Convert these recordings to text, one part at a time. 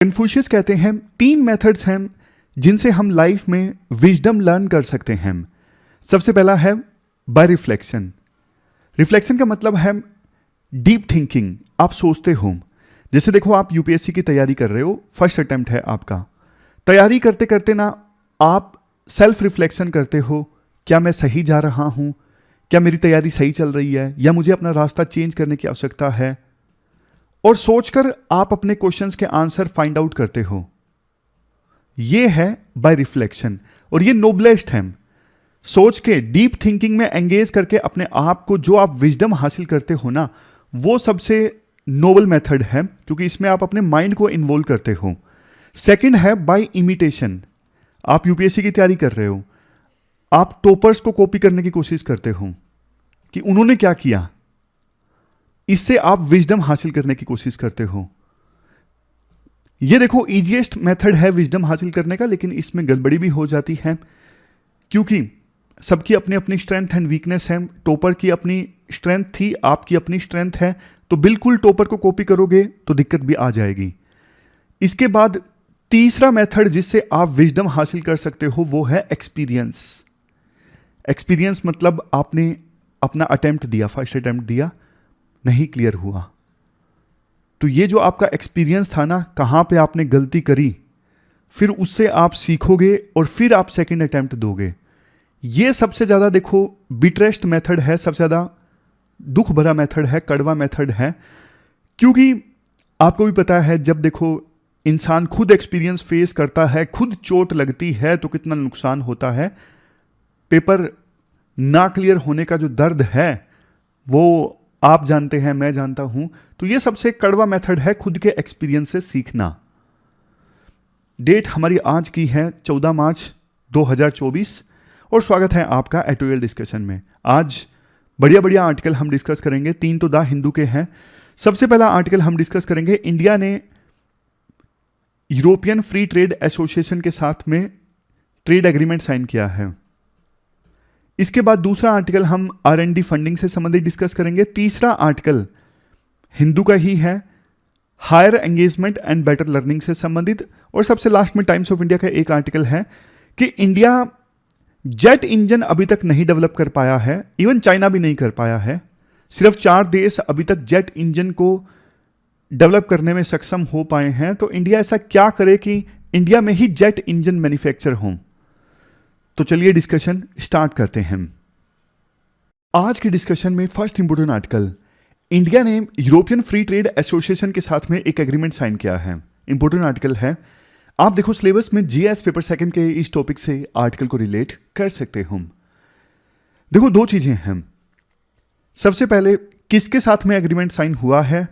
Confucius कहते हैं 3 methods हैं जिनसे हम लाइफ में विजडम लर्न कर सकते हैं। सबसे पहला है बाय रिफ्लेक्शन। रिफ्लेक्शन का मतलब है डीप थिंकिंग। आप सोचते हो, जैसे देखो आप यूपीएससी की तैयारी कर रहे हो, फर्स्ट अटेम्प्ट है आपका। तैयारी करते करते ना आप सेल्फ रिफ्लेक्शन करते हो, क्या मैं सही जा रहा हूं, क्या मेरी तैयारी सही चल रही है, या मुझे अपना रास्ता चेंज करने की आवश्यकता है। और सोचकर आप अपने क्वेश्चंस के आंसर फाइंड आउट करते हो। यह है बाय रिफ्लेक्शन और ये नोबलेस्ट है। सोच के डीप थिंकिंग में एंगेज करके अपने आप को जो आप विजडम हासिल करते हो ना, वो सबसे नोबल मेथड है, क्योंकि इसमें आप अपने माइंड को इन्वॉल्व करते हो। सेकंड है बाय इमिटेशन। आप यूपीएससी की तैयारी कर रहे हो, आप टॉपर्स को कॉपी करने की कोशिश करते हो कि उन्होंने क्या किया, इससे आप विजडम हासिल करने की कोशिश करते हो। यह देखो इजीएस्ट मेथड है विजडम हासिल करने का, लेकिन इसमें गड़बड़ी भी हो जाती है, क्योंकि सबकी अपनी अपनी स्ट्रेंथ एंड वीकनेस है। टॉपर की अपनी स्ट्रेंथ थी, आपकी अपनी स्ट्रेंथ है, तो बिल्कुल टॉपर को कॉपी करोगे तो दिक्कत भी आ जाएगी। इसके बाद तीसरा मेथड जिससे आप विजडम हासिल कर सकते हो वो है एक्सपीरियंस। एक्सपीरियंस मतलब आपने अपना अटेम्प्ट दिया, फर्स्ट अटेम्प्ट दिया, नहीं क्लियर हुआ, तो ये जो आपका एक्सपीरियंस था ना, कहां पे आपने गलती करी, फिर उससे आप सीखोगे और फिर आप सेकंड अटेम्प्ट दोगे। ये सबसे ज्यादा देखो बिटरेस्ट मेथड है, सबसे ज्यादा दुख भरा मेथड है, कड़वा मेथड है, क्योंकि आपको भी पता है जब देखो इंसान खुद एक्सपीरियंस फेस करता है, खुद चोट लगती है तो कितना नुकसान होता है। पेपर ना क्लियर होने का जो दर्द है वो आप जानते हैं, मैं जानता हूं। तो ये सबसे कड़वा मेथड है खुद के एक्सपीरियंस से सीखना। डेट हमारी आज की है 14 मार्च 2024 और स्वागत है आपका एटोयल डिस्कशन में। आज बढ़िया बढ़िया आर्टिकल हम डिस्कस करेंगे, 3 तो द हिंदू के हैं। सबसे पहला आर्टिकल हम डिस्कस करेंगे, इंडिया ने यूरोपियन फ्री ट्रेड एसोसिएशन के साथ में ट्रेड एग्रीमेंट साइन किया है। इसके बाद दूसरा आर्टिकल हम R&D फंडिंग से संबंधित डिस्कस करेंगे। तीसरा आर्टिकल हिंदू का ही है, higher engagement and better learning से संबंधित। और सबसे लास्ट में टाइम्स ऑफ इंडिया का एक आर्टिकल है कि इंडिया जेट इंजन अभी तक नहीं डेवलप कर पाया है, इवन चाइना भी नहीं कर पाया है। सिर्फ 4 देश अभी तक जेट इंजन को डेवलप करने में सक्षम हो पाए हैं। तो इंडिया ऐसा क्या करे कि इंडिया में ही जेट इंजन मैन्युफैक्चर हो। तो चलिए डिस्कशन स्टार्ट करते हैं। आज के डिस्कशन में फर्स्ट इंपोर्टेंट आर्टिकल, इंडिया ने यूरोपियन फ्री ट्रेड एसोसिएशन के साथ में एक एग्रीमेंट साइन किया है। इंपोर्टेंट आर्टिकल है, आप देखो सिलेबस में जीएस पेपर सेकंड के इस टॉपिक से आर्टिकल को रिलेट कर सकते हो। देखो 2 चीजें हैं। सबसे पहले किसके साथ में एग्रीमेंट साइन हुआ है,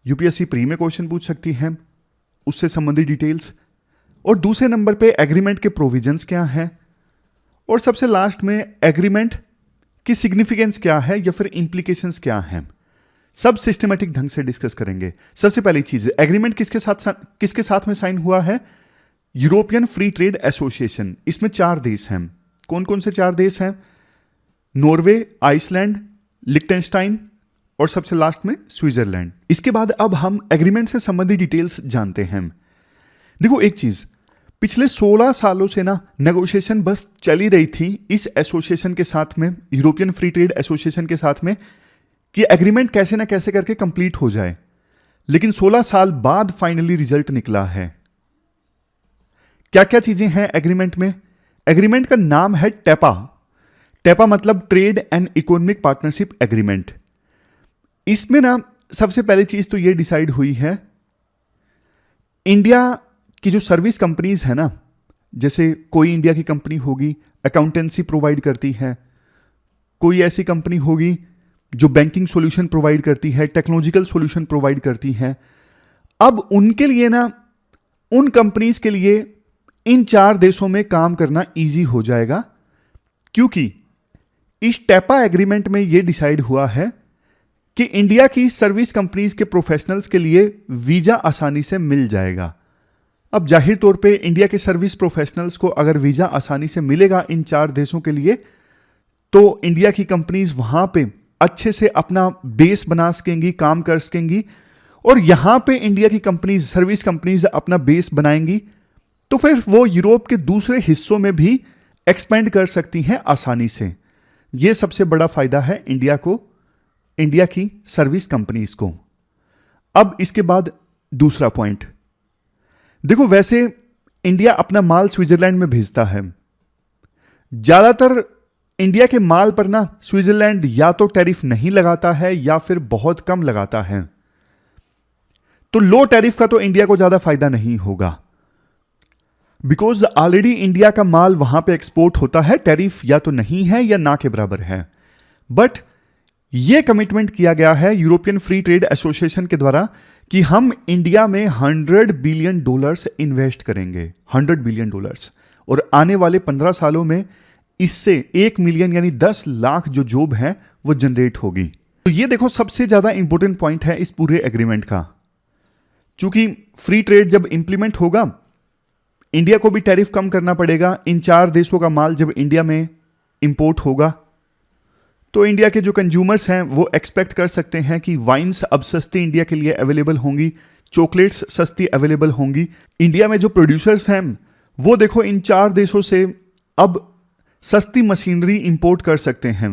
यूपीएससी प्री में क्वेश्चन पूछ सकती है, उससे संबंधित डिटेल्स। और दूसरे नंबर पे एग्रीमेंट के प्रोविजंस क्या हैं, और सबसे लास्ट में एग्रीमेंट की सिग्निफिकेंस क्या है या फिर इंप्लीकेशंस क्या हैं। सब सिस्टमैटिक ढंग से डिस्कस करेंगे। सबसे पहली चीज, एग्रीमेंट किसके साथ में साइन हुआ है, यूरोपियन फ्री ट्रेड एसोसिएशन। इसमें 4 देश हैं। कौन कौन से 4 देश हैं, नॉर्वे, आइसलैंड, लिक्टेनस्टाइन और सबसे लास्ट में स्विट्जरलैंड। इसके बाद अब हम एग्रीमेंट से संबंधित डिटेल्स जानते हैं। देखो एक चीज, पिछले 16 सालों से ना नेगोशिएशन बस चली रही थी इस एसोसिएशन के साथ में, यूरोपियन फ्री ट्रेड एसोसिएशन के साथ में, कि एग्रीमेंट कैसे ना कैसे करके कंप्लीट हो जाए। लेकिन 16 साल बाद फाइनली रिजल्ट निकला है। क्या क्या चीजें हैं एग्रीमेंट में? एग्रीमेंट का नाम है टेपा। टेपा मतलब trade and economic partnership agreement. इसमें ना सबसे पहली चीज तो यह डिसाइड हुई है, इंडिया की जो सर्विस कंपनीज है ना, जैसे कोई इंडिया की कंपनी होगी अकाउंटेंसी प्रोवाइड करती है, कोई ऐसी कंपनी होगी जो बैंकिंग सॉल्यूशन प्रोवाइड करती है, टेक्नोलॉजिकल सॉल्यूशन प्रोवाइड करती है। अब उनके लिए ना, उन कंपनीज के लिए इन 4 देशों में काम करना इजी हो जाएगा, क्योंकि इस टेपा एग्रीमेंट में यह डिसाइड हुआ है कि इंडिया की सर्विस कंपनीज के प्रोफेशनल्स के लिए वीजा आसानी से मिल जाएगा। अब जाहिर तौर पे इंडिया के सर्विस प्रोफेशनल्स को अगर वीजा आसानी से मिलेगा इन 4 देशों के लिए, तो इंडिया की कंपनीज वहां पे अच्छे से अपना बेस बना सकेंगी, काम कर सकेंगी और यहां पे इंडिया की कंपनीज, सर्विस कंपनीज अपना बेस बनाएंगी, तो फिर वो यूरोप के दूसरे हिस्सों में भी एक्सपेंड कर सकती हैं आसानी से। यह सबसे बड़ा फायदा है इंडिया को, इंडिया की सर्विस कंपनीज को। अब इसके बाद दूसरा पॉइंट देखो, वैसे इंडिया अपना माल स्विट्जरलैंड में भेजता है। ज्यादातर इंडिया के माल पर ना स्विट्जरलैंड या तो टैरिफ नहीं लगाता है या फिर बहुत कम लगाता है। तो लो टैरिफ का तो इंडिया को ज्यादा फायदा नहीं होगा, बिकॉज ऑलरेडी इंडिया का माल वहां पे एक्सपोर्ट होता है, टैरिफ या तो नहीं है या ना के बराबर है। बट यह कमिटमेंट किया गया है यूरोपियन फ्री ट्रेड एसोसिएशन के द्वारा कि हम इंडिया में $100 बिलियन इन्वेस्ट करेंगे, $100 बिलियन, और आने वाले 15 सालों में इससे 1 मिलियन यानी 10 लाख जो जॉब है वो जनरेट होगी। तो ये देखो सबसे ज्यादा इंपॉर्टेंट पॉइंट है इस पूरे एग्रीमेंट का। चूंकि फ्री ट्रेड जब इंप्लीमेंट होगा, इंडिया को भी टैरिफ कम करना पड़ेगा। इन 4 देशों का माल जब इंडिया में इंपोर्ट होगा, तो इंडिया के जो कंज्यूमर्स हैं वो एक्सपेक्ट कर सकते हैं कि वाइन्स अब सस्ती इंडिया के लिए अवेलेबल होंगी, चॉकलेट्स सस्ती अवेलेबल होंगी। इंडिया में जो प्रोड्यूसर्स हैं वो देखो इन 4 देशों से अब सस्ती मशीनरी इंपोर्ट कर सकते हैं।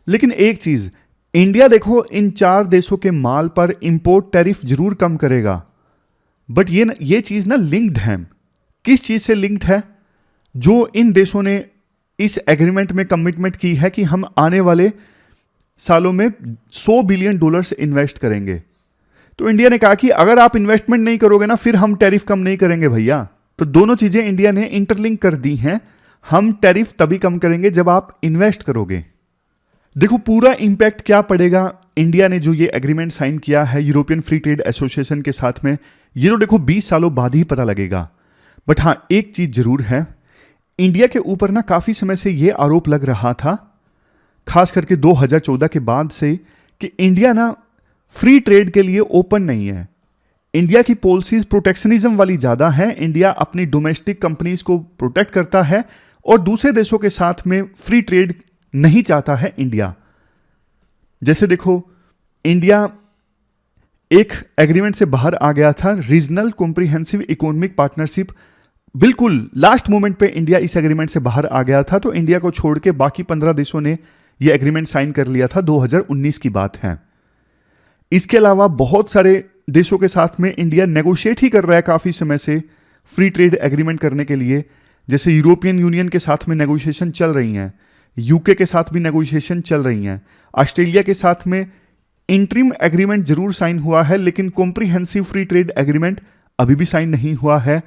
लेकिन एक चीज, इंडिया देखो इन 4 देशों के माल पर इंपोर्ट टैरिफ जरूर कम करेगा, बट ये चीज ना लिंक्ड है। किस चीज से लिंक्ड है? जो इन देशों ने इस एग्रीमेंट में कमिटमेंट की है कि हम आने वाले सालों में $100 बिलियन इन्वेस्ट करेंगे। तो इंडिया ने कहा कि अगर आप इन्वेस्टमेंट नहीं करोगे ना, फिर हम टैरिफ कम नहीं करेंगे भैया। तो दोनों चीजें इंडिया ने इंटरलिंक कर दी हैं। हम टैरिफ तभी कम करेंगे जब आप इन्वेस्ट करोगे। देखो पूरा इंपैक्ट क्या पड़ेगा इंडिया ने जो ये एग्रीमेंट साइन किया है यूरोपियन फ्री ट्रेड एसोसिएशन के साथ में, ये तो देखो 20 सालों बाद ही पता लगेगा। बट हाँ, एक चीज जरूर है, इंडिया के ऊपर ना काफी समय से ये आरोप लग रहा था, खास करके 2014 के बाद से, कि इंडिया ना फ्री ट्रेड के लिए ओपन नहीं है। इंडिया की पॉलिसीज प्रोटेक्शनिज्म वाली ज्यादा है। इंडिया अपनी डोमेस्टिक कंपनीज को प्रोटेक्ट करता है और दूसरे देशों के साथ में फ्री ट्रेड नहीं चाहता है इंडिया। जैसे देखो, इंडिया एक एग्रीमेंट से बाहर आ गया था, रीजनल कॉम्प्रिहेंसिव इकोनॉमिक पार्टनरशिप। बिल्कुल लास्ट मोमेंट पे इंडिया इस एग्रीमेंट से बाहर आ गया था, तो इंडिया को छोड़ के बाकी 15 देशों ने यह एग्रीमेंट साइन कर लिया था। 2019 की बात है। इसके अलावा बहुत सारे देशों के साथ में इंडिया नेगोशिएट ही कर रहा है काफी समय से फ्री ट्रेड एग्रीमेंट करने के लिए। जैसे यूरोपियन यूनियन के साथ में नेगोशिएशन चल रही हैं, यूके के साथ भी नेगोशिएशन चल रही हैं, ऑस्ट्रेलिया के साथ में इंटरिम एग्रीमेंट जरूर साइन हुआ है, लेकिन कॉम्प्रिहेंसिव फ्री ट्रेड एग्रीमेंट अभी भी साइन नहीं हुआ है।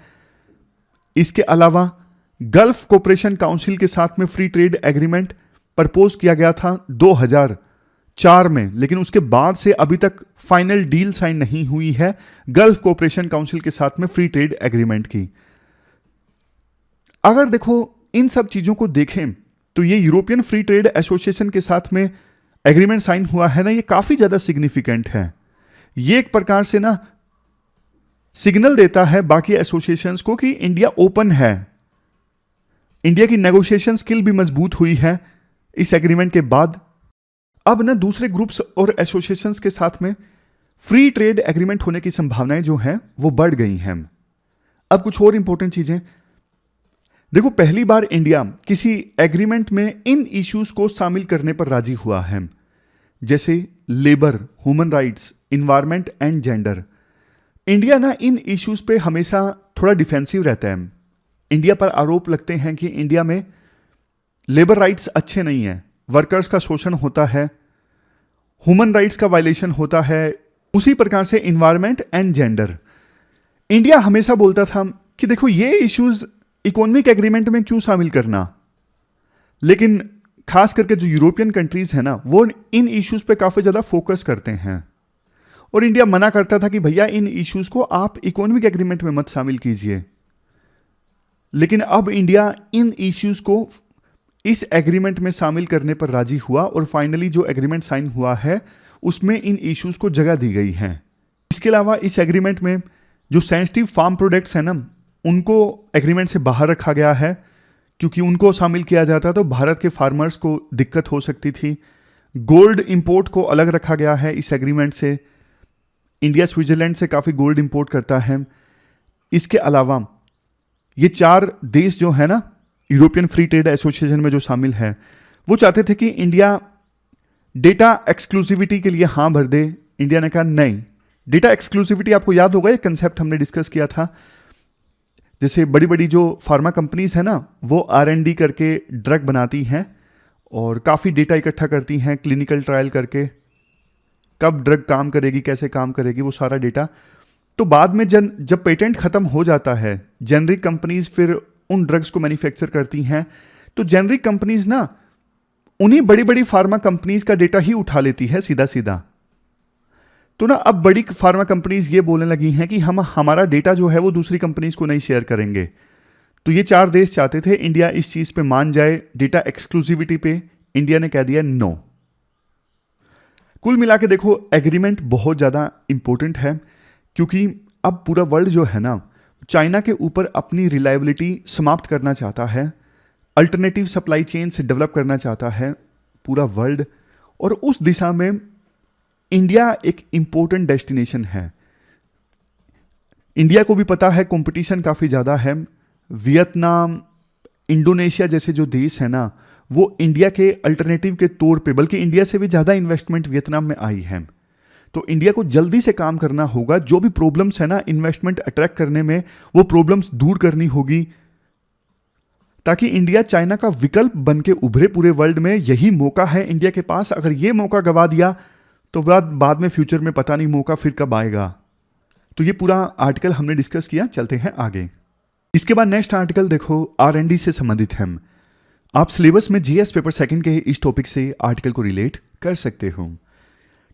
इसके अलावा गल्फ कोऑपरेशन काउंसिल के साथ में फ्री ट्रेड एग्रीमेंट प्रपोज किया गया था 2004 में, लेकिन उसके बाद से अभी तक फाइनल डील साइन नहीं हुई है गल्फ कोऑपरेशन काउंसिल के साथ में फ्री ट्रेड एग्रीमेंट की। अगर देखो इन सब चीजों को देखें तो ये यूरोपियन फ्री ट्रेड एसोसिएशन के साथ में एग्रीमेंट साइन हुआ है ना, ये काफी ज्यादा सिग्निफिकेंट है। ये एक प्रकार से ना सिग्नल देता है बाकी एसोसिएशंस को कि इंडिया ओपन है। इंडिया की नेगोशिएशन स्किल भी मजबूत हुई है इस एग्रीमेंट के बाद। अब ना दूसरे ग्रुप्स और एसोसिएशंस के साथ में फ्री ट्रेड एग्रीमेंट होने की संभावनाएं जो हैं वो बढ़ गई हैं। अब कुछ और इंपॉर्टेंट चीजें देखो, पहली बार इंडिया किसी एग्रीमेंट में इन इश्यूज को शामिल करने पर राजी हुआ है, जैसे labour, human rights, environment and gender. India ना इन इश्यूज पे हमेशा थोड़ा डिफेंसिव रहता है। इंडिया पर आरोप लगते हैं कि इंडिया में लेबर राइट्स अच्छे नहीं है, वर्कर्स का शोषण होता है, ह्यूमन राइट्स का वायलेशन होता है। उसी प्रकार से इन्वायरमेंट एंड जेंडर, इंडिया हमेशा बोलता था कि देखो ये इश्यूज इकोनॉमिक एग्रीमेंट में क्यों शामिल करना। लेकिन खास करके जो यूरोपियन कंट्रीज है ना, वो इन इश्यूज पे काफी ज्यादा फोकस करते हैं और इंडिया मना करता था कि भैया इन इश्यूज को आप इकोनॉमिक एग्रीमेंट में मत शामिल कीजिए। लेकिन अब इंडिया इन इश्यूज को इस एग्रीमेंट में शामिल करने पर राजी हुआ और फाइनली जो एग्रीमेंट साइन हुआ है उसमें इन इश्यूज को जगह दी गई है। इसके अलावा इस एग्रीमेंट में जो सेंसिटिव फार्म प्रोडक्ट्स हैं ना, उनको एग्रीमेंट से बाहर रखा गया है, क्योंकि उनको शामिल किया जाता तो भारत के फार्मर्स को दिक्कत हो सकती थी। गोल्ड इंपोर्ट को अलग रखा गया है इस एग्रीमेंट से। इंडिया स्विट्जरलैंड से काफ़ी गोल्ड इंपोर्ट करता है। इसके अलावा ये 4 देश जो है ना यूरोपियन फ्री ट्रेड एसोसिएशन में जो शामिल है, वो चाहते थे कि इंडिया डेटा एक्सक्लूसिविटी के लिए हाँ भर दे। इंडिया ने कहा नहीं। डेटा एक्सक्लूसिविटी आपको याद होगा, ये कंसेप्ट हमने डिस्कस किया था। जैसे बड़ी बड़ी जो फार्मा कंपनीज है ना, वो R&D करके ड्रग बनाती हैं और काफ़ी डेटा इकट्ठा करती हैं क्लिनिकल ट्रायल करके, कब ड्रग काम करेगी, कैसे काम करेगी, वो सारा डेटा। तो बाद में जब पेटेंट खत्म हो जाता है, जेनरिक कंपनीज फिर उन ड्रग्स को मैन्युफैक्चर करती हैं। तो जेनरिक कंपनीज ना उन्हीं बड़ी बड़ी फार्मा कंपनीज का डेटा ही उठा लेती है सीधा सीधा। तो ना अब बड़ी फार्मा कंपनीज ये बोलने लगी हैं कि हम हमारा डेटा जो है वो दूसरी कंपनीज को नहीं शेयर करेंगे। तो ये 4 देश चाहते थे इंडिया इस चीज पे मान जाए, डेटा एक्सक्लूसिविटी पे। इंडिया ने कह दिया नो। कुल मिला के देखो, एग्रीमेंट बहुत ज़्यादा इंपॉर्टेंट है, क्योंकि अब पूरा वर्ल्ड जो है ना चाइना के ऊपर अपनी रिलायबिलिटी समाप्त करना चाहता है, अल्टरनेटिव सप्लाई चेन से डेवलप करना चाहता है पूरा वर्ल्ड। और उस दिशा में इंडिया एक इंपॉर्टेंट डेस्टिनेशन है। इंडिया को भी पता है कंपटीशन काफ़ी ज़्यादा है। वियतनाम, इंडोनेशिया जैसे जो देश है ना, वो इंडिया के अल्टरनेटिव के तौर पे, बल्कि इंडिया से भी ज़्यादा इन्वेस्टमेंट वियतनाम में आई है। तो इंडिया को जल्दी से काम करना होगा। जो भी प्रॉब्लम्स है ना इन्वेस्टमेंट अट्रैक्ट करने में, वो प्रॉब्लम्स दूर करनी होगी, ताकि इंडिया चाइना का विकल्प बन के उभरे पूरे वर्ल्ड में। यही मौका है इंडिया के पास। अगर ये मौका गवा दिया तो बाद में फ्यूचर में पता नहीं मौका फिर कब आएगा। तो ये पूरा आर्टिकल हमने डिस्कस किया। चलते हैं आगे। इसके बाद नेक्स्ट आर्टिकल देखो, R&D से संबंधित है। आप सिलेबस में GS पेपर सेकंड के इस टॉपिक से आर्टिकल को रिलेट कर सकते हो।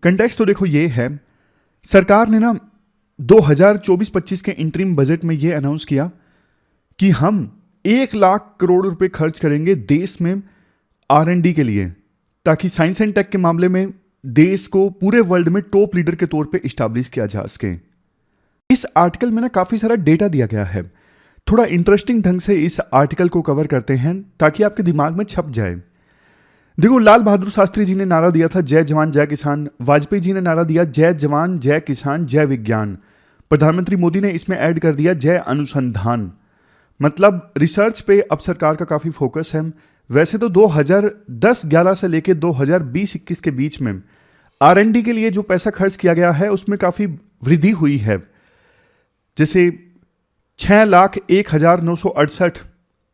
कंटेक्स्ट तो देखो ये है, सरकार ने ना 2024-25 के इंटरिम बजट में ये अनाउंस किया कि हम 1 लाख करोड़ रुपए खर्च करेंगे देश में R&D के लिए, ताकि साइंस एंड टेक के मामले में देश को पूरे वर्ल्ड में टॉप लीडर के तौर पे इस्टेब्लिश किया जा सके। इस आर्टिकल में ना काफी सारा डेटा दिया गया है। थोड़ा इंटरेस्टिंग ढंग से इस आर्टिकल को कवर करते हैं ताकि आपके दिमाग में छप जाए। देखो, लाल बहादुर शास्त्री जी ने नारा दिया था जय जवान जय किसान। वाजपेयी जी ने नारा दिया जय जवान जय किसान जय विज्ञान। प्रधानमंत्री मोदी ने इसमें ऐड कर दिया जय अनुसंधान। मतलब रिसर्च पे अब सरकार का काफी फोकस है। वैसे तो 2010-11 से लेके 2020-21 के बीच में R&D के लिए जो पैसा खर्च किया गया है उसमें काफी वृद्धि हुई है। जैसे 6,01,968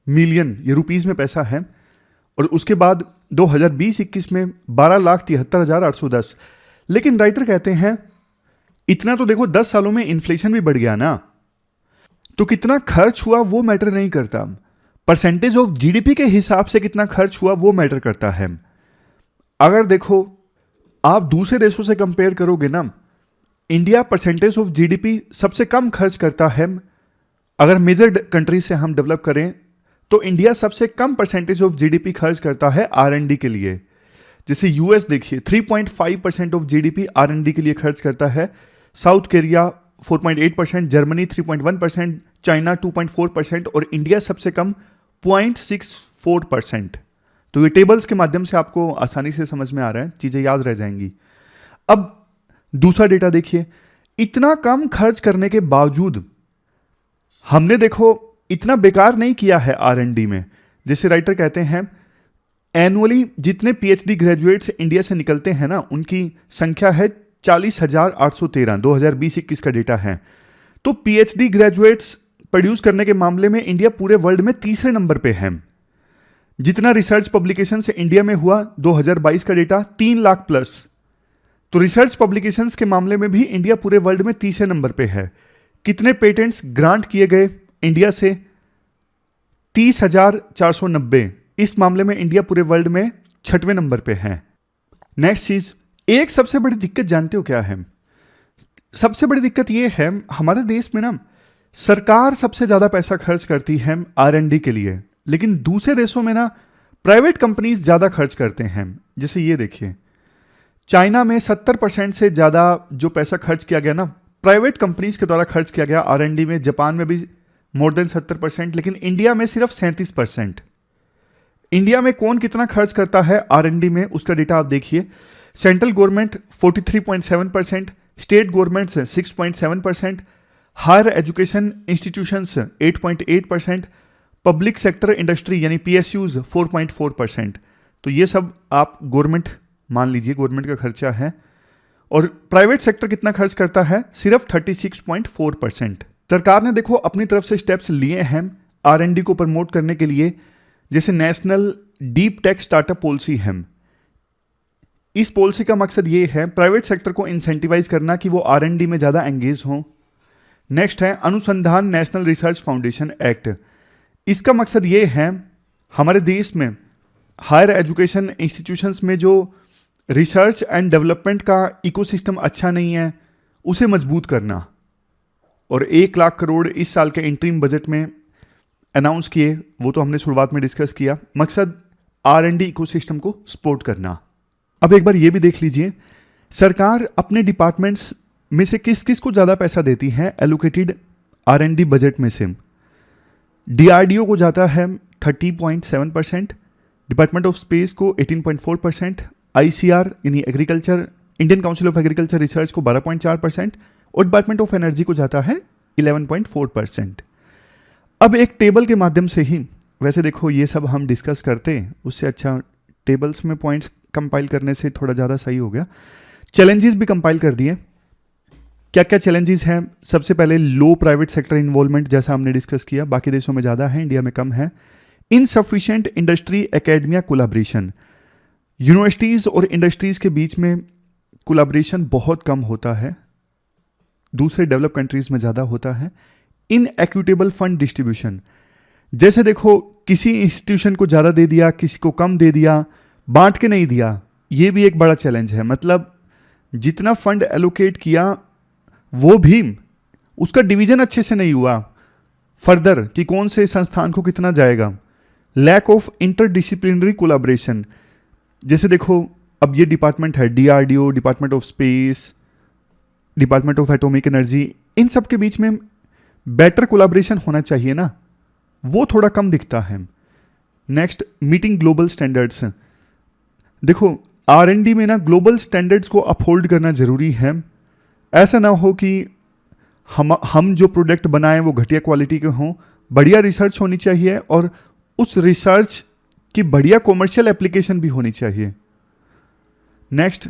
मिलियन ये रुपीस में पैसा है, और उसके बाद 2020-21 में 12,73,810। लेकिन राइटर कहते हैं इतना तो देखो 10 सालों में इन्फ्लेशन भी बढ़ गया ना, तो कितना खर्च हुआ वो मैटर नहीं करता। परसेंटेज ऑफ GDP के हिसाब से कितना खर्च हुआ वो मैटर करता है। अगर देखो आप दूसरे देशों से कंपेयर करोगे ना, इंडिया परसेंटेज ऑफ GDP सबसे कम खर्च करता है। अगर मेजर कंट्री से हम डेवलप करें तो इंडिया सबसे कम परसेंटेज ऑफ GDP खर्च करता है R&D के लिए। जैसे US देखिए 3.5% ऑफ GDP R&D के लिए खर्च करता है। साउथ कोरिया 4.8%, जर्मनी 3.1%, चाइना 2.4% और इंडिया सबसे कम 0.64%। तो ये टेबल्स के माध्यम से आपको आसानी से समझ में आ रहा है, चीजें याद रह जाएंगी। अब दूसरा डेटा देखिए, इतना कम खर्च करने के बावजूद हमने देखो इतना बेकार नहीं किया है R&D में। जैसे राइटर कहते हैं एनुअली जितने PhD ग्रेजुएट्स इंडिया से निकलते हैं ना, उनकी संख्या है 40,813। 2020-21 का डेटा है। तो PhD ग्रेजुएट्स प्रोड्यूस करने के मामले में इंडिया पूरे वर्ल्ड में तीसरे नंबर पे है। जितना रिसर्च पब्लिकेशन से इंडिया में हुआ 2022 का डेटा 3 लाख प्लस। तो रिसर्च पब्लिकेशंस के मामले में भी इंडिया पूरे वर्ल्ड में तीसरे नंबर पे है। कितने पेटेंट्स ग्रांट किए गए इंडिया से? 30,490। इस मामले में इंडिया पूरे वर्ल्ड में 6वें नंबर पे है। नेक्स्ट चीज, एक सबसे बड़ी दिक्कत जानते हो क्या है? सबसे बड़ी दिक्कत यह है हमारे देश में ना सरकार सबसे ज्यादा पैसा खर्च करती है R&D के लिए, लेकिन दूसरे देशों में ना प्राइवेट कंपनीज ज्यादा खर्च करते हैं। जैसे ये देखिए, चाइना में 70% से ज्यादा जो पैसा खर्च किया गया ना प्राइवेट कंपनीज के द्वारा खर्च किया गया R&D में। जापान में भी मोर देन 70%, लेकिन इंडिया में सिर्फ 37%। इंडिया में कौन कितना खर्च करता है R&D में, उसका डेटा आप देखिए। Central government 43.7%, state governments 6.7%, higher education institutions 8.8%, public sector industry यानी PSUs 4.4%। तो ये सब आप गवर्नमेंट मान लीजिए, गवर्नमेंट का खर्चा है। और प्राइवेट सेक्टर कितना खर्च करता है? सिर्फ 36.4%। सरकार ने देखो अपनी तरफ से स्टेप्स लिए हैं R&D को प्रमोट करने के लिए, जैसे national deep tech startup policy है। इस पॉलिसी का मकसद ये है प्राइवेट सेक्टर को इंसेंटिवाइज करना कि वो R&D में ज़्यादा एंगेज हों। नेक्स्ट है अनुसंधान नेशनल रिसर्च फाउंडेशन एक्ट। इसका मकसद ये है हमारे देश में हायर एजुकेशन इंस्टीट्यूशंस में जो रिसर्च एंड डेवलपमेंट का इकोसिस्टम अच्छा नहीं है उसे मजबूत करना। और 1 लाख करोड़ इस साल के इंटरिम बजट में अनाउंस किए, वो तो हमने शुरुआत में डिस्कस किया। मकसद R&D इकोसिस्टम को सपोर्ट करना। अब एक बार ये भी देख लीजिए सरकार अपने डिपार्टमेंट्स में से किस किस को ज़्यादा पैसा देती है एलोकेटेड R&D बजट में से। DRDO को जाता है 30.7%, डिपार्टमेंट ऑफ स्पेस को 18.4%, ICR यानी agriculture Indian council of agriculture research को 12.4% और डिपार्टमेंट ऑफ एनर्जी को जाता है 11.4%। अब एक टेबल के माध्यम से ही, वैसे देखो ये सब हम डिस्कस करते उससे अच्छा टेबल्स में पॉइंट्स कंपाइल करने से थोड़ा ज़्यादा सही हो गया। चैलेंजेस भी कंपाइल कर दिए। क्या क्या चैलेंजेस हैं? सबसे पहले लो प्राइवेट सेक्टर इन्वॉल्वमेंट, जैसा हमने डिस्कस किया, बाकी देशों में ज़्यादा है, इंडिया में कम है। Insufficient industry academia collaboration, universities और इंडस्ट्रीज़ के बीच में कोलैबोरेशन बहुत कम होता है, दूसरे डेवलप कंट्रीज़ में ज़्यादा होता है। इनएक्विटेबल फंड डिस्ट्रीब्यूशन, जैसे देखो किसी इंस्टीट्यूशन को ज़्यादा दे दिया, किसी को कम दे दिया, बांट के नहीं दिया, ये भी एक बड़ा चैलेंज है। मतलब जितना फंड एलोकेट किया वो भी उसका डिवीजन अच्छे से नहीं हुआ फर्दर कि कौन से संस्थान को कितना जाएगा। लैक ऑफ इंटरडिसिप्लिनरी कोलैबोरेशन, जैसे देखो अब ये डिपार्टमेंट है DRDO, department of space, department of atomic energy, इन सब के बीच में बेटर कोलैबोरेशन होना चाहिए ना, वो थोड़ा कम दिखता है। नेक्स्ट मीटिंग ग्लोबल स्टैंडर्ड्स, देखो R&D में ना ग्लोबल स्टैंडर्ड्स को अपहोल्ड करना जरूरी है। ऐसा ना हो कि हम जो प्रोडक्ट बनाएं वो घटिया क्वालिटी के हों। बढ़िया रिसर्च होनी चाहिए और उस रिसर्च की बढ़िया कॉमर्शियल एप्लीकेशन भी होनी चाहिए। Next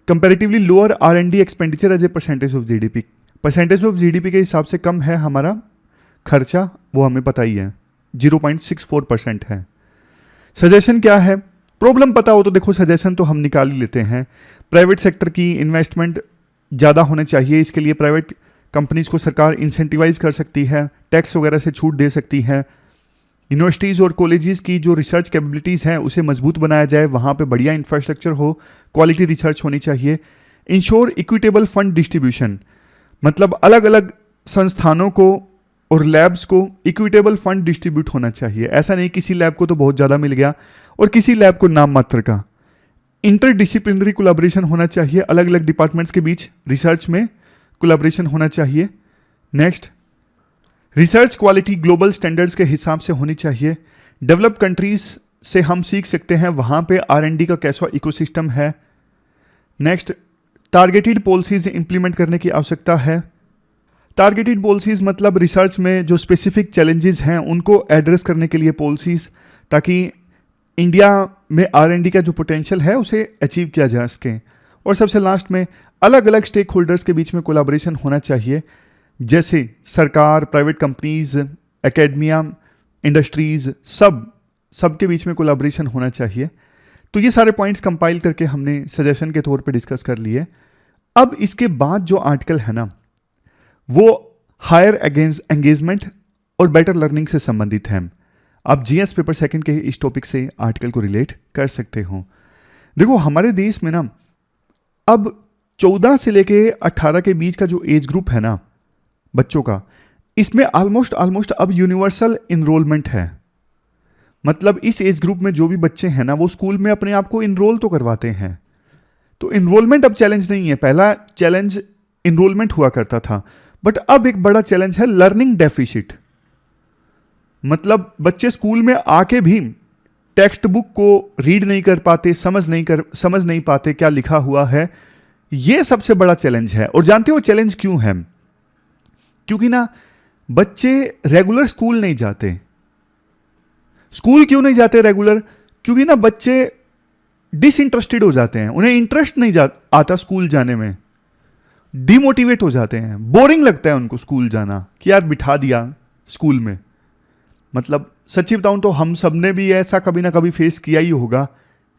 comparatively lower R&D expenditure as a percentage of GDP, percentage of GDP के हिसाब से कम है हमारा खर्चा, वो हमें पता ही है, 0.64% है। सजेशन क्या है? प्रॉब्लम पता हो तो देखो सजेशन तो हम निकाल ही लेते हैं। प्राइवेट सेक्टर की इन्वेस्टमेंट ज़्यादा होने चाहिए, इसके लिए प्राइवेट कंपनीज को सरकार इंसेंटिवाइज कर सकती है, टैक्स वगैरह से छूट दे सकती है। यूनिवर्सिटीज़ और कॉलेजेस की जो रिसर्च कैपेबिलिटीज़ हैं उसे मजबूत बनाया जाए, वहाँ पे बढ़िया इंफ्रास्ट्रक्चर हो, क्वालिटी रिसर्च होनी चाहिए। इंश्योर इक्विटेबल फंड डिस्ट्रीब्यूशन, मतलब अलग अलग संस्थानों को और लैब्स को इक्विटेबल फंड डिस्ट्रीब्यूट होना चाहिए। ऐसा नहीं किसी लैब को तो बहुत ज़्यादा मिल गया और किसी लैब को नाम मात्र का। इंटरडिसिप्लिनरी कोलैबोरेशन होना चाहिए, अलग अलग डिपार्टमेंट्स के बीच रिसर्च में कोलैबोरेशन होना चाहिए। Next research quality global standards के हिसाब से होनी चाहिए। डेवलप कंट्रीज से हम सीख सकते हैं वहाँ पे R&D का कैसा इकोसिस्टम है। नेक्स्ट टारगेटेड पॉलिसीज इंप्लीमेंट करने की आवश्यकता है। टारगेटेड पॉलिसीज मतलब रिसर्च में जो स्पेसिफिक चैलेंजेस हैं उनको एड्रेस करने के लिए पॉलिसीज, ताकि इंडिया में R&D का जो पोटेंशियल है उसे अचीव किया जा सके। और सबसे लास्ट में अलग अलग स्टेक होल्डर्स के बीच में कोलैबोरेशन होना चाहिए, जैसे सरकार, प्राइवेट कंपनीज, एकेडमिया, इंडस्ट्रीज, सब के बीच में कोलैबोरेशन होना चाहिए। तो ये सारे पॉइंट्स कंपाइल करके हमने सजेशन के तौर पे डिस्कस कर लिए। अब इसके बाद जो आर्टिकल है ना वो हायर एंगेजमेंट और बेटर लर्निंग से संबंधित है। आप GS पेपर सेकंड के इस टॉपिक से आर्टिकल को रिलेट कर सकते हो। देखो हमारे देश में ना अब 14 से लेके 18 के बीच का जो एज ग्रुप है ना बच्चों का, इसमें ऑलमोस्ट अब यूनिवर्सल इनरोलमेंट है। मतलब इस एज ग्रुप में जो भी बच्चे हैं ना वो स्कूल में अपने आप को इनरोल तो करवाते हैं। तो इनरोलमेंट अब चैलेंज नहीं है, पहला चैलेंज इनरोलमेंट हुआ करता था, बट अब एक बड़ा चैलेंज है लर्निंग डेफिसिट। मतलब बच्चे स्कूल में आके भी टेक्स्ट बुक को रीड नहीं कर पाते, समझ नहीं पाते क्या लिखा हुआ है, यह सबसे बड़ा चैलेंज है। और जानते हो चैलेंज क्यों है? क्योंकि ना बच्चे रेगुलर स्कूल नहीं जाते। स्कूल क्यों नहीं जाते रेगुलर? क्योंकि ना बच्चे डिसइंटरेस्टेड हो जाते हैं, उन्हें इंटरेस्ट नहीं आता स्कूल जाने में, डिमोटिवेट हो जाते हैं, बोरिंग लगता है उनको स्कूल जाना कि यार बिठा दिया स्कूल में। मतलब सच्ची बताऊं तो हम सब ने भी ऐसा कभी ना कभी फेस किया ही होगा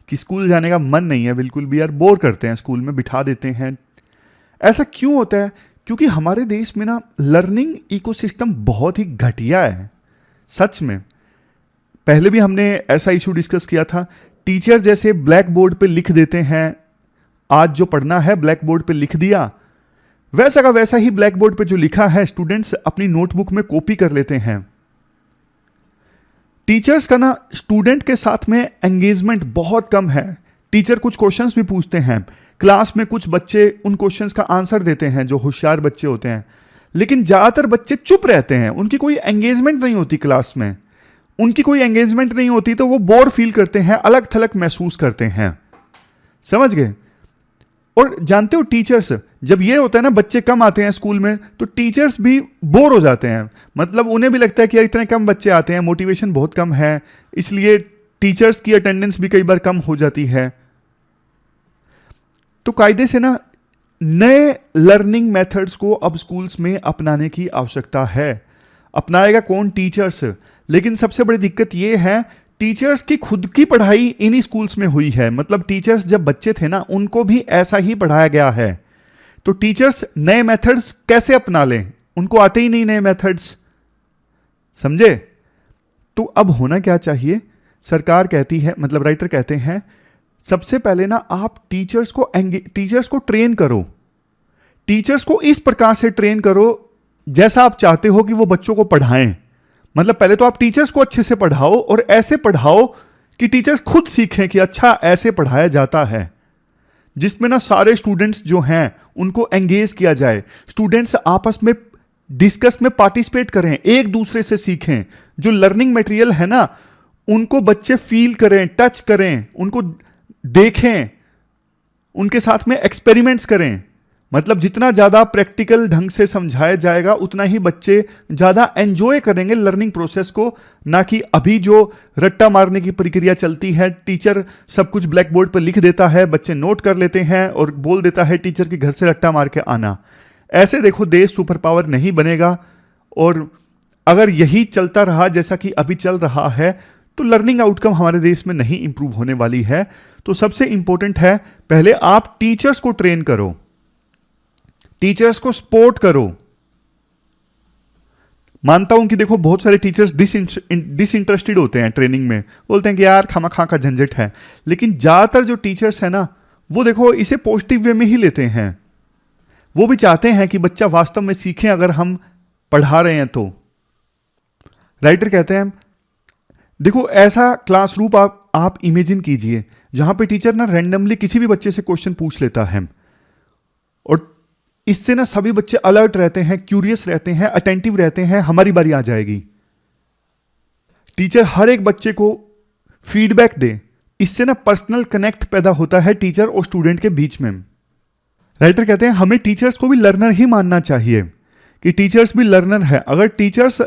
कि स्कूल जाने का मन नहीं है बिल्कुल भी, यार बोर करते हैं, स्कूल में बिठा देते हैं। ऐसा क्यों होता है? क्योंकि हमारे देश में ना लर्निंग इकोसिस्टम बहुत ही घटिया है सच में। पहले भी हमने ऐसा इशू डिस्कस किया था। टीचर जैसे ब्लैक बोर्ड पे लिख देते हैं, आज जो पढ़ना है ब्लैक बोर्ड पे लिख दिया, वैसा का वैसा ही ब्लैक बोर्ड पे जो लिखा है स्टूडेंट्स अपनी नोटबुक में कॉपी कर लेते हैं। टीचर्स का ना स्टूडेंट के साथ में एंगेजमेंट बहुत कम है। टीचर कुछ क्वेश्चंस भी पूछते हैं, क्लास में कुछ बच्चे उन क्वेश्चंस का आंसर देते हैं जो होशियार बच्चे होते हैं, लेकिन ज्यादातर बच्चे चुप रहते हैं, उनकी कोई एंगेजमेंट नहीं होती क्लास में। उनकी कोई एंगेजमेंट नहीं होती तो वो बोर फील करते हैं, अलग थलग महसूस करते हैं। समझ गए? और जानते हो टीचर्स, जब ये होता है ना बच्चे कम आते हैं स्कूल में, तो टीचर्स भी बोर हो जाते हैं। मतलब उन्हें भी लगता है कि यार इतने कम बच्चे आते हैं, मोटिवेशन बहुत कम है, इसलिए टीचर्स की अटेंडेंस भी कई बार कम हो जाती है। तो कायदे से ना नए लर्निंग मेथड्स को अब स्कूल्स में अपनाने की आवश्यकता है। अपनाएगा कौन? टीचर्स। लेकिन सबसे बड़ी दिक्कत यह है, टीचर्स की खुद की पढ़ाई इन्हीं स्कूल्स में हुई है। मतलब टीचर्स जब बच्चे थे ना, उनको भी ऐसा ही पढ़ाया गया है। तो टीचर्स नए मेथड्स कैसे अपना लें? उनको आते ही नहीं नए मेथड्स, समझे? तो अब होना क्या चाहिए? सरकार कहती है, मतलब राइटर कहते हैं, सबसे पहले ना आप टीचर्स को ट्रेन करो। टीचर्स को इस प्रकार से ट्रेन करो जैसा आप चाहते हो कि वो बच्चों को पढ़ाएं। मतलब पहले तो आप टीचर्स को अच्छे से पढ़ाओ और ऐसे पढ़ाओ कि टीचर्स खुद सीखें कि अच्छा ऐसे पढ़ाया जाता है, जिसमें ना सारे स्टूडेंट्स जो हैं उनको एंगेज किया जाए। स्टूडेंट्स आपस में डिस्कस में पार्टिसिपेट करें, एक दूसरे से सीखें। जो लर्निंग मटेरियल है ना, उनको बच्चे फील करें, टच करें, उनको देखें, उनके साथ में एक्सपेरिमेंट्स करें। मतलब जितना ज्यादा प्रैक्टिकल ढंग से समझाया जाएगा उतना ही बच्चे ज्यादा एंजॉय करेंगे लर्निंग प्रोसेस को, ना कि अभी जो रट्टा मारने की प्रक्रिया चलती है। टीचर सब कुछ ब्लैक बोर्ड पर लिख देता है, बच्चे नोट कर लेते हैं और बोल देता है टीचर के घर से रट्टा मार के आना। ऐसे देखो देश सुपर पावर नहीं बनेगा। और अगर यही चलता रहा जैसा कि अभी चल रहा है, तो लर्निंग आउटकम हमारे देश में नहीं इंप्रूव होने वाली है। तो सबसे इंपॉर्टेंट है, पहले आप टीचर्स को ट्रेन करो, टीचर्स को सपोर्ट करो। मानता हूं कि देखो बहुत सारे टीचर्स डिसइंटरेस्टेड होते हैं ट्रेनिंग में, बोलते हैं कि यार खामा का झंझट है। लेकिन ज्यादातर जो टीचर्स है ना, वो देखो इसे पॉजिटिव वे में ही लेते हैं। वो भी चाहते हैं कि बच्चा वास्तव में सीखें अगर हम पढ़ा रहे हैं तो। राइटर कहते हैं, देखो ऐसा क्लासरूम आप इमेजिन कीजिए जहां पे टीचर ना रैंडमली किसी भी बच्चे से क्वेश्चन पूछ लेता है, और इससे ना सभी बच्चे अलर्ट रहते हैं, क्यूरियस रहते हैं, अटेंटिव रहते हैं, हमारी बारी आ जाएगी। टीचर हर एक बच्चे को फीडबैक दे, इससे ना पर्सनल कनेक्ट पैदा होता है टीचर और स्टूडेंट के बीच में। राइटर कहते हैं हमें टीचर्स को भी लर्नर ही मानना चाहिए, कि टीचर्स भी लर्नर है। अगर टीचर्स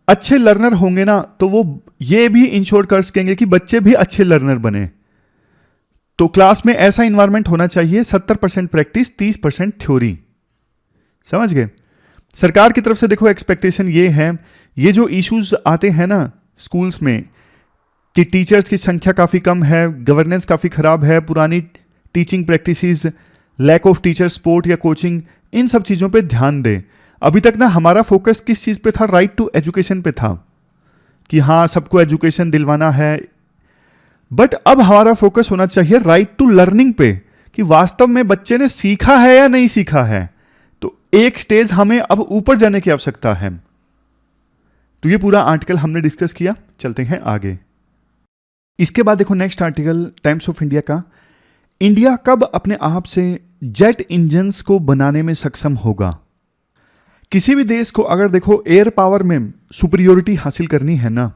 अच्छे लर्नर होंगे ना, तो वो ये भी इंश्योर कर सकेंगे कि बच्चे भी अच्छे लर्नर बने। तो क्लास में ऐसा इन्वायरमेंट होना चाहिए, 70% प्रैक्टिस, 30% थ्योरी। समझ गए? सरकार की तरफ से देखो एक्सपेक्टेशन ये है, ये जो इश्यूज आते हैं ना स्कूल्स में कि टीचर्स की संख्या काफी कम है, गवर्नेंस काफी खराब है, पुरानी teaching practices, lack of teacher support या कोचिंग, इन सब चीजों पे ध्यान दें। अभी तक ना हमारा फोकस किस चीज पे था? राइट टू एजुकेशन पे था, कि हाँ सबको एजुकेशन दिलवाना है। बट अब हमारा फोकस होना चाहिए राइट टू लर्निंग पे, कि वास्तव में बच्चे ने सीखा है या नहीं सीखा है। तो एक स्टेज हमें अब ऊपर जाने की आवश्यकता है। तो ये पूरा आर्टिकल हमने डिस्कस किया, चलते हैं आगे। इसके बाद देखो next article times of India का, इंडिया कब अपने आप से जेट इंजन्स को बनाने में सक्षम होगा? किसी भी देश को अगर देखो एयर पावर में सुपीरियोरिटी हासिल करनी है ना,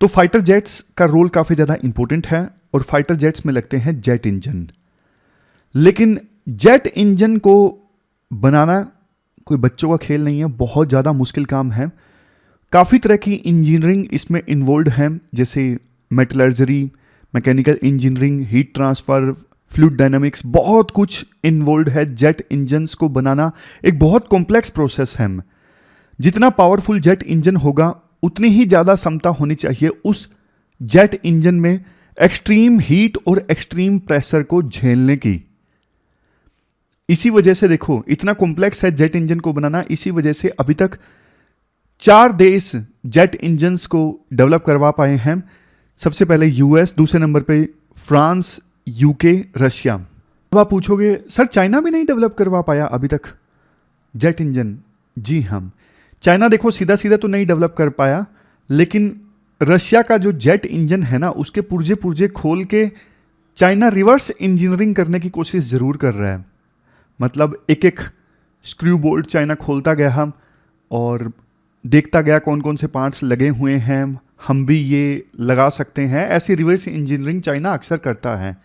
तो फाइटर जेट्स का रोल काफी ज्यादा इंपॉर्टेंट है, और फाइटर जेट्स में लगते हैं जेट इंजन। लेकिन जेट इंजन को बनाना कोई बच्चों का खेल नहीं है, बहुत ज़्यादा मुश्किल काम है। काफ़ी तरह की इंजीनियरिंग इसमें इन्वॉल्व है, जैसे metallurgy, mechanical engineering, heat transfer, fluid dynamics, बहुत कुछ इन्वॉल्व है। जेट इंजन्स को बनाना एक बहुत कॉम्प्लेक्स प्रोसेस है। जितना पावरफुल जेट इंजन होगा उतनी ही ज़्यादा क्षमता होनी चाहिए उस जेट इंजन में एक्सट्रीम हीट और एक्सट्रीम प्रेशर को झेलने की। इसी वजह से देखो इतना कॉम्प्लेक्स है जेट इंजन को बनाना। इसी वजह से अभी तक 4 देश जेट इंजन्स को डेवलप करवा पाए हैं। सबसे पहले यूएस, दूसरे नंबर पे फ्रांस, यूके, रशिया। अब आप पूछोगे सर चाइना भी नहीं डेवलप करवा पाया अभी तक जेट इंजन? जी हाँ, चाइना देखो सीधा सीधा तो नहीं डेवलप कर पाया, लेकिन रशिया का जो जेट इंजन है ना, उसके पुर्जे पुर्जे खोल के चाइना रिवर्स इंजीनियरिंग करने की कोशिश जरूर कर रहा है। मतलब एक एक स्क्रू बोल्ट चाइना खोलता गया हम और देखता गया कौन कौन से पार्ट्स लगे हुए हैं, हम भी ये लगा सकते हैं। ऐसी रिवर्स इंजीनियरिंग चाइना अक्सर करता है।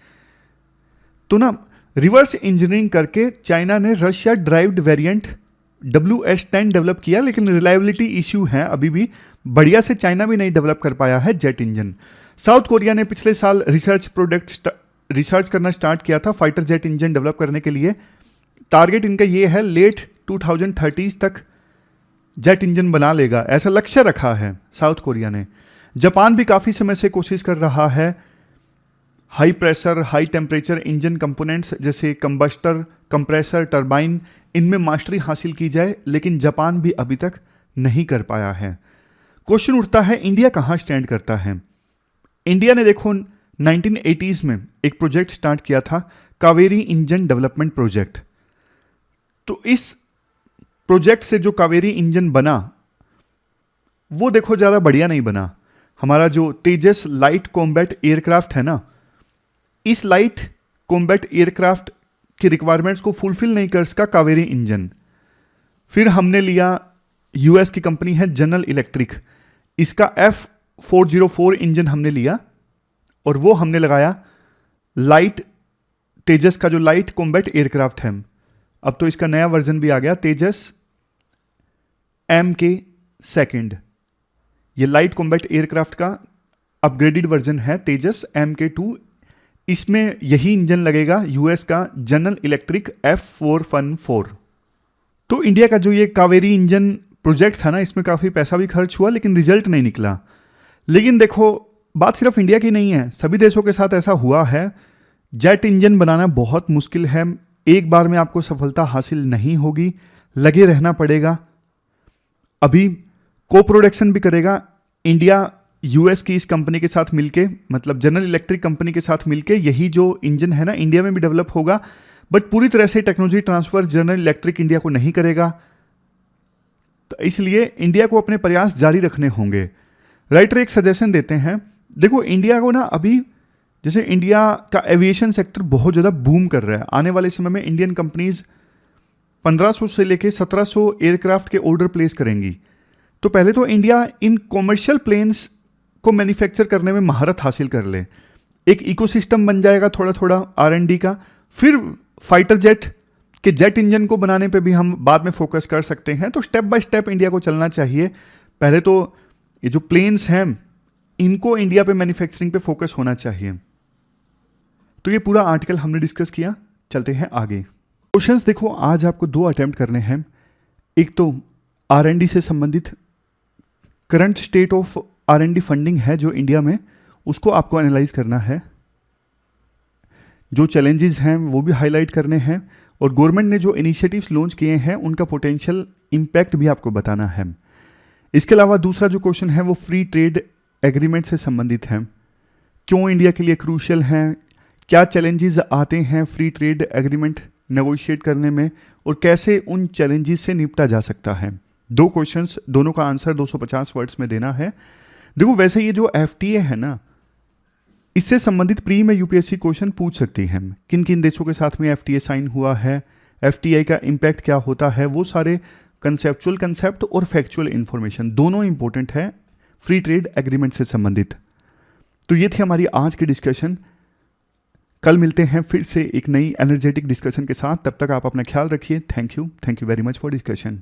तो ना रिवर्स इंजीनियरिंग करके चाइना ने Russia derived variant WS-10 develop किया, लेकिन रिलायबिलिटी इश्यू है अभी भी। बढ़िया से चाइना भी नहीं डेवलप कर पाया है जेट इंजन। साउथ कोरिया ने पिछले साल रिसर्च करना स्टार्ट किया था फाइटर जेट इंजन डेवलप करने के लिए। टारगेट इनका ये है लेट 2030 तक जेट इंजन बना लेगा, ऐसा लक्ष्य रखा है साउथ कोरिया ने। जापान भी काफ़ी समय से कोशिश कर रहा है high pressure high temperature engine components जैसे कंबस्टर, कंप्रेसर, टरबाइन, इनमें मास्टरी हासिल की जाए, लेकिन जापान भी अभी तक नहीं कर पाया है। क्वेश्चन उठता है इंडिया कहाँ स्टैंड करता है? इंडिया ने देखो 1980s में एक प्रोजेक्ट स्टार्ट किया था, कावेरी इंजन डेवलपमेंट प्रोजेक्ट। तो इस प्रोजेक्ट से जो कावेरी इंजन बना वो देखो ज़्यादा बढ़िया नहीं बना। हमारा जो तेजस लाइट कॉम्बैट एयरक्राफ्ट है ना, इस लाइट कॉम्बैट एयरक्राफ्ट की रिक्वायरमेंट्स को फुलफिल नहीं कर सका कावेरी इंजन। फिर हमने लिया, यूएस की कंपनी है जनरल इलेक्ट्रिक, इसका F404 इंजन हमने लिया और वो हमने लगाया लाइट तेजस का जो लाइट कॉम्बैट एयरक्राफ्ट है। अब तो इसका नया वर्जन भी आ गया, तेजस MK2। ये लाइट कॉम्बैट एयरक्राफ्ट का अपग्रेडेड वर्जन है तेजस MK2। इसमें यही इंजन लगेगा यूएस का जनरल इलेक्ट्रिक F414। तो इंडिया का जो ये कावेरी इंजन प्रोजेक्ट था ना, इसमें काफ़ी पैसा भी खर्च हुआ लेकिन रिजल्ट नहीं निकला। लेकिन देखो बात सिर्फ इंडिया की नहीं है, सभी देशों के साथ ऐसा हुआ है। जेट इंजन बनाना बहुत मुश्किल है, एक बार में आपको सफलता हासिल नहीं होगी, लगे रहना पड़ेगा। अभी को प्रोडक्शन भी करेगा इंडिया यूएस की इस कंपनी के साथ मिलके, मतलब जनरल इलेक्ट्रिक कंपनी के साथ मिलके यही जो इंजन है ना इंडिया में भी डेवलप होगा। बट पूरी तरह से technology transfer general electric India को नहीं करेगा, तो इसलिए इंडिया को अपने प्रयास जारी रखने होंगे। राइटर एक सजेशन देते हैं, देखो इंडिया को ना अभी जैसे इंडिया का एविएशन सेक्टर बहुत ज़्यादा बूम कर रहा है। आने वाले समय में इंडियन कंपनीज 1500 से लेके 1700 एयरक्राफ्ट के ऑर्डर प्लेस करेंगी। तो पहले तो इंडिया इन कॉमर्शियल प्लेन्स को मैन्युफैक्चर करने में महारत हासिल कर ले, एक इकोसिस्टम बन जाएगा थोड़ा थोड़ा R&D का। फिर फाइटर जेट के जेट इंजन को बनाने पे भी हम बाद में फोकस कर सकते हैं। तो स्टेप बाय स्टेप इंडिया को चलना चाहिए। पहले तो ये जो प्लेन्स हैं इनको इंडिया पे मैन्युफैक्चरिंग पे फोकस होना चाहिए। तो ये पूरा आर्टिकल हमने डिस्कस किया, चलते हैं आगे। क्वेश्चंस देखो आज आपको 2 अटेम्प्ट करने हैं। एक तो R&D से संबंधित current state of R&D funding है जो इंडिया में, उसको आपको एनालाइज करना है। जो चैलेंजेस हैं वो भी हाईलाइट करने हैं, और गवर्नमेंट ने जो इनिशिएटिव्स लॉन्च किए हैं उनका पोटेंशियल इम्पैक्ट भी आपको बताना है। इसके अलावा दूसरा जो क्वेश्चन है वो फ्री ट्रेड एग्रीमेंट से संबंधित है। क्यों इंडिया के लिए क्रूशियल हैं, क्या चैलेंजेस आते हैं फ्री ट्रेड एग्रीमेंट नेगोशिएट करने में, और कैसे उन चैलेंजेस से निपटा जा सकता है। 2 क्वेश्चंस, दोनों का आंसर 250 वर्ड्स में देना है। देखो वैसे ये जो FTA है ना, इससे संबंधित प्री में यूपीएससी क्वेश्चन पूछ सकती है। किन किन देशों के साथ में FTA साइन हुआ है, FTA का इम्पैक्ट क्या होता है, वो सारे कंसेप्चुअल कंसेप्ट और फैक्चुअल इंफॉर्मेशन दोनों इंपॉर्टेंट है फ्री ट्रेड एग्रीमेंट से संबंधित। तो ये थी हमारी आज की डिस्कशन। कल मिलते हैं फिर से एक नई एनर्जेटिक डिस्कशन के साथ। तब तक आप अपना ख्याल रखिए। Thank you very much for discussion.